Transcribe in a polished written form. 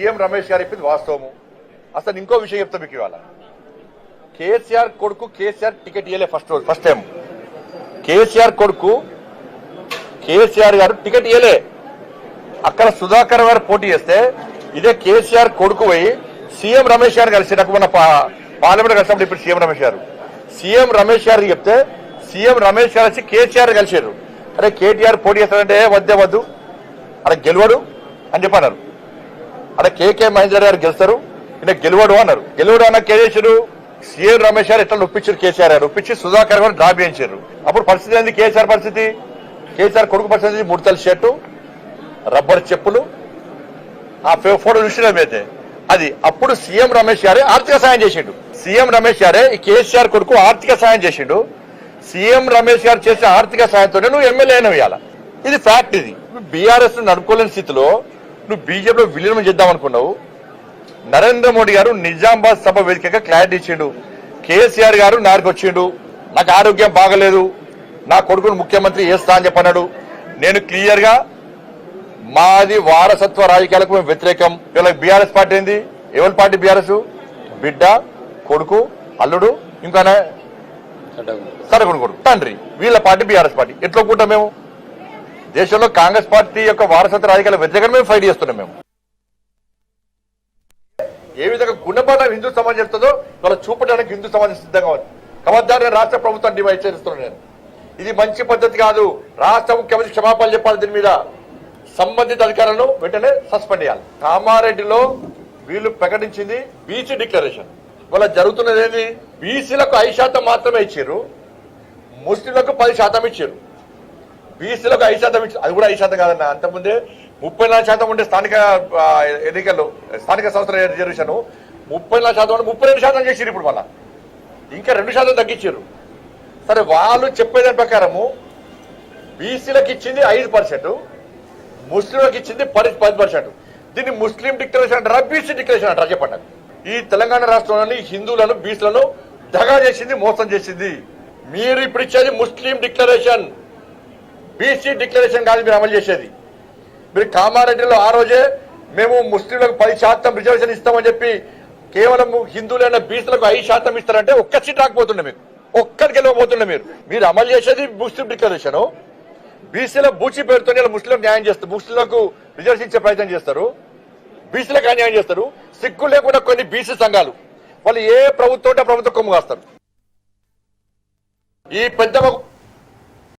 CM Ramesh గారు చెప్పింది వాస్తవము. అసలు ఇంకో విషయం చెప్తా మీకు. ఇవాళ కేసీఆర్ కొడుకు కేసీఆర్ టికెట్ ఇవ్వలే ఫస్ట్ టైం. కేసీఆర్ కొడుకు కేసీఆర్ గారు టికెట్ ఇవ్వలే. అక్కడ సుధాకర్ గారు పోటీ చేస్తే ఇదే కేసీఆర్ కొడుకు పోయి సీఎం రమేష్ గారు కలిసి నాకు మన పార్లమెంట్ కలిసినప్పుడు ఇప్పుడు సీఎం రమేష్ గారు చెప్తే సీఎం రమేష్ గారు వచ్చి కేసీఆర్ కలిసారు. అరే కేటీఆర్ పోటీ చేస్తారంటే వద్దు అక్కడ గెలవడు అని చెప్పన్నారు. అక్కడ కేకే మహేందర్ గారు గెలుస్తారు, ఈయన గెలవడు అన్నారు. గెలవడు అన్న కేసీఆర్ సీఎం రమేష్ గారు ఎట్లా ఒప్పించారు, కేసీఆర్ గారు ఒప్పించి సుధాకర్ గారు డ్రా చేయించారు. అప్పుడు పరిస్థితి ఏంది? కేసీఆర్ పరిస్థితి, కేసీఆర్ కొడుకు పరిస్థితి ముడతల షర్టు, రబ్బర్ చెప్పులు, ఆ ఫోటో చూసినమైతే అది. అప్పుడు సీఎం రమేష్ గారే ఆర్థిక సాయం చేసిండు. సీఎం రమేష్ గారే ఈ కేసీఆర్ కొడుకు ఆర్థిక సాయం చేసిండు. సీఎం రమేష్ గారు చేసిన ఆర్థిక సాయంతోనే నువ్వు ఎమ్మెల్యే అయినా వేయాల. ఇది ఫ్యాక్ట్. ఇది బీఆర్ఎస్ నడుపుకోలేని స్థితిలో నువ్వు బీజేపీలో విలీనం చేద్దాం అనుకున్నావు. నరేంద్ర మోడీ గారు నిజామాబాద్ సభ వేదికగా క్లారిటీ ఇచ్చిండు. కేసీఆర్ గారు నారికి వచ్చిండు, నాకు ఆరోగ్యం బాగలేదు, నా కొడుకును ముఖ్యమంత్రి చేస్తా అని చెప్పన్నాడు. నేను క్లియర్ గా మాది వారసత్వ రాజకీయాలకు మేము వ్యతిరేకం. ఇవాళ బీఆర్ఎస్ పార్టీ ఏంది? ఎవరి పార్టీ బీఆర్ఎస్? బిడ్డ, కొడుకు, అల్లుడు, ఇంకా సరగుడు కొడుకు, తండ్రి, వీళ్ళ పార్టీ బీఆర్ఎస్ పార్టీ. ఎట్లా ఒప్పుకుంటాం మేము? దేశంలో కాంగ్రెస్ పార్టీ యొక్క వారసత్వ రాజకీయాల వ్యతిరేకంగా మేము ఫైట్ చేస్తున్నాం. మేము ఏ విధంగా గుణపాఠం హిందూ సమాజం చెప్తుందో వాళ్ళ చూపడానికి హిందూ సమాజం సిద్ధంగా ఉంది. కబద్దారు రాష్ట్ర ప్రభుత్వం డివైడ్ చేస్తున్నాను నేను. ఇది మంచి పద్ధతి కాదు. రాష్ట్ర ముఖ్యమంత్రి క్షమాపణలు చెప్పాలి. దీని మీద సంబంధిత అధికారులను వెంటనే సస్పెండ్ చేయాలి. కామారెడ్డిలో వీళ్ళు ప్రకటించింది బీసీ డిక్లరేషన్. వాళ్ళ జరుగుతున్నది ఏంటి? బీసీలకు 5% మాత్రమే ఇచ్చారు, ముస్లింలకు 10% ఇచ్చారు. బీసీలకు 5% ఇచ్చారు, అది కూడా 5% కాదన్న. అంతకుముందే 34% ఉండే స్థానిక ఎన్నికల్లో స్థానిక సంస్థల రిజర్వేషన్ 34% 32% చేసారు. ఇప్పుడు మళ్ళా ఇంకా 2% తగ్గించారు. సరే, వాళ్ళు చెప్పేదాని ప్రకారము బీసీలకు ఇచ్చింది 5%, ముస్లింలకు ఇచ్చింది 10%. దీన్ని ముస్లిం డిక్లరేషన్ అంటారా, బీసీ డిక్లరేషన్ అంటారా చెప్పండి. ఈ తెలంగాణ రాష్ట్రంలోని హిందువులను బీసీలను దగా చేసింది, మోసం చేసింది. మీరు ఇప్పుడు ఇచ్చేది ముస్లిం డిక్లరేషన్, బీసీ డిక్లరేషన్ కాదు మీరు అమలు చేసేది. మీరు కామారెడ్డిలో ఆ రోజే మేము ముస్లింలకు 10% రిజర్వేషన్ ఇస్తామని చెప్పి కేవలం హిందువులైన బీసీలకు 5% ఇస్తారంటే ఒక్క సీట్ రాకపోతుండే, మీకు ఒక్కరికి వెళ్ళకపోతుండే. మీరు అమలు చేసేది ముస్లిం డిక్లరేషన్. బీసీల బూచి పేరుతో ముస్లింలకు న్యాయం చేస్తారు, ముస్లింలకు రిజర్వేషన్ ఇచ్చే ప్రయత్నం చేస్తారు, బీసీలకు అన్యాయం చేస్తారు. సిగ్గు లేకుండా కొన్ని బీసీ సంఘాలు వాళ్ళు ఏ ప్రభుత్వం ప్రభుత్వం కొమ్ము కాస్తారు. ఈ పెద్ద